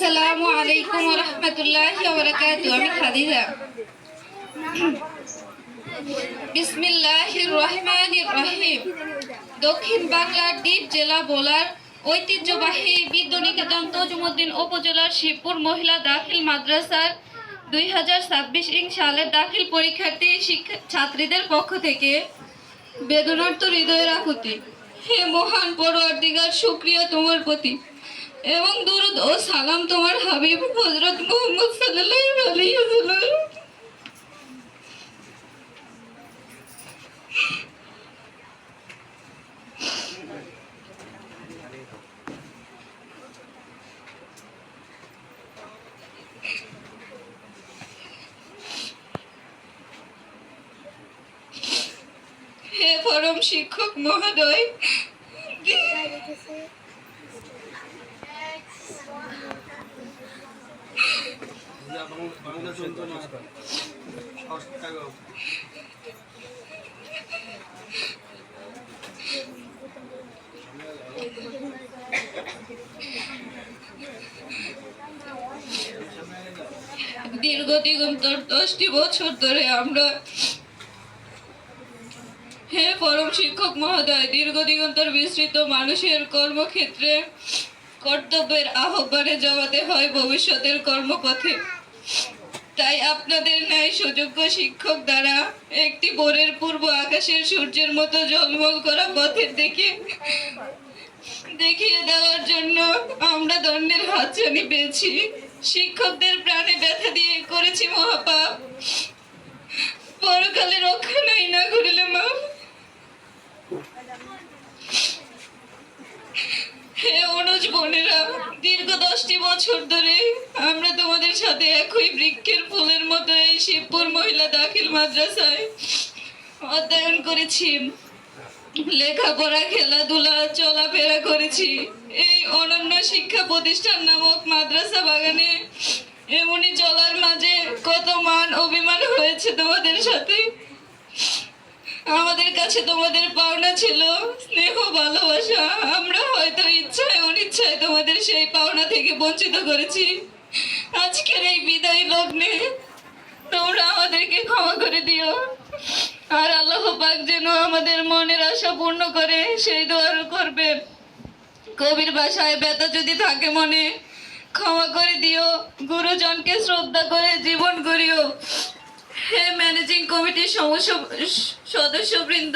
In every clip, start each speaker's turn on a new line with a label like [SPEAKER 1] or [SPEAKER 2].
[SPEAKER 1] আসসালামু আলাইকুম ওয়া রাহমাতুল্লাহি ওয়া বারাকাতুহু। আমি খাদিজা। বিসমিল্লাহির রহমানির রহিম। দক্ষিণ বাংলার দ্বীপ জেলা ভোলার ঐতিহ্যবাহী বিদ্যানিকেতন তজুমুদ্দিন উপজেলার শিবপুর মহিলা দাখিল মাদ্রাসার 2026 সালের দাখিল পরীক্ষার্থী ছাত্রীদের পক্ষ থেকে বেদনার্ত হৃদয়ের আকুতি। হে মহান পরওয়ারদিগার, শুকরিয়া তোমার প্রতি এবং দুরূদ ও সালাম তোমার হাবিব হযরত মুহাম্মদ সাল্লাল্লাহু আলাইহি ওয়াসাল্লাম। হে পরম শিক্ষক মহোদয়, দীর্ঘ দিগন্তর 10টি বছর ধরে আমরা হে পরম শিক্ষক মহোদয়, দীর্ঘ দিগন্তর বিস্তৃত মানুষের কর্মক্ষেত্রে কর্তব্যের আহ্বানে জবাতে হয় ভবিষ্যতের কর্মপথে। তাই আপনাদের ন্যায় সুযোগ্য শিক্ষক দ্বারা একটি ভোরের পূর্ব আকাশের সূর্যের মতো ঝলমল করা পথের দেখিয়ে দেওয়ার জন্য আমরা ধন্যের হাতছানি পেয়েছি। শিক্ষকদের প্রাণে ব্যথা দিয়ে করেছি মহাপাপ, পরকালে রক্ষা নাই না করিলে মাপ। হে অনুজ বোনেরা, দীর্ঘ 10টি বছর ধরে আমরা তোমাদের সাথে একই বৃক্ষের ফুলের মতো এই শিবপুর মহিলা দাখিল মাদ্রাসায় অধ্যয়ন করেছি, লেখাপড়া, খেলাধুলা, চলাফেরা করেছি। এই অনন্য শিক্ষা প্রতিষ্ঠান নামক মাদ্রাসা বাগানে এমনই চলার মাঝে কত মান অভিমান হয়েছে তোমাদের সাথে। আমাদের কাছে তোমাদের পাওনা ছিল স্নেহ, ভালোবাসা। আমরা হয়তো ইচ্ছায় অনিচ্ছায় তোমাদের সেই পাওনা থেকে বঞ্চিত করেছি। আজকের এই বিদায় লগ্নে তোমরা আমাদেরকে ক্ষমা করে দিও, আর আল্লাহ পাক যেন আমাদের মনের আশা পূর্ণ করে সেই দোয়া করবে। কবির ভাষায় ব্যথা যদি থাকে মনে, ক্ষমা করে দিও। গুরুজনকে শ্রদ্ধা করে জীবন গড়িও। হে ম্যানেজিং কমিটির সদস্যবৃন্দ,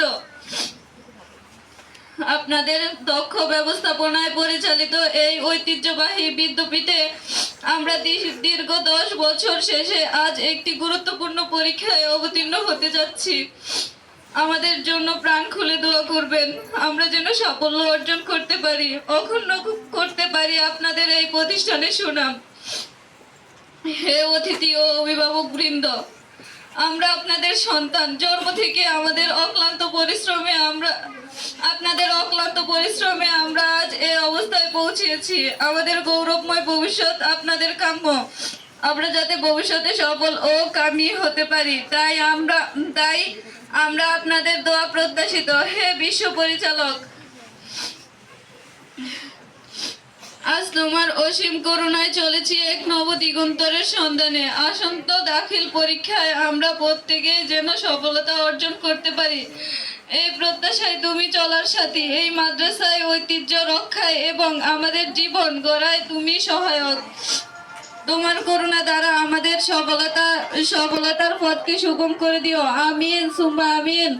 [SPEAKER 1] আপনাদের দক্ষ ব্যবস্থাপনায় পরিচালিত এই ঐতিহ্যবাহী বিদ্যাপীঠে আমরা দীর্ঘ 10 বছর শেষে আজ একটি গুরুত্বপূর্ণ পরীক্ষায় অবতীর্ণ হতে যাচ্ছি। আমাদের জন্য প্রাণ খুলে দোয়া করবেন, আমরা যেন সাফল্য অর্জন করতে পারি, অক্ষুণ্ণ করতে পারি আপনাদের এই প্রতিষ্ঠানের সুনাম। হে অতিথি ও অভিভাবক বৃন্দ, আমরা আপনাদের সন্তান। জন্ম থেকে আপনাদের অক্লান্ত পরিশ্রমে আমরা আজ এই অবস্থায় পৌঁছেছি। আমাদের গৌরবময় ভবিষ্যৎ আপনাদের কাম্য। আমরা যাতে ভবিষ্যতে সফল ও কামি হতে পারি, তাই আমরা আপনাদের দোয়া প্রত্যাশিত। হে বিশ্ব পরিচালক, আজ তোমার অসীম করুণায় চলেছি এক নব দিগন্তরের সন্ধানে। আসন্ত দাখিল পরীক্ষায় আমরা প্রত্যেকে যেন সফলতা অর্জন করতে পারি, এই প্রত্যাশায় তুমি চলার সাথী। এই মাদ্রাসায় ঐতিহ্য রক্ষায় এবং আমাদের জীবন গড়ায় তুমি সহায়ক। তোমার করুণা দ্বারা আমাদের সফলতার পথকে সুগম করে দিও। আমিন সুম্মা আমিন।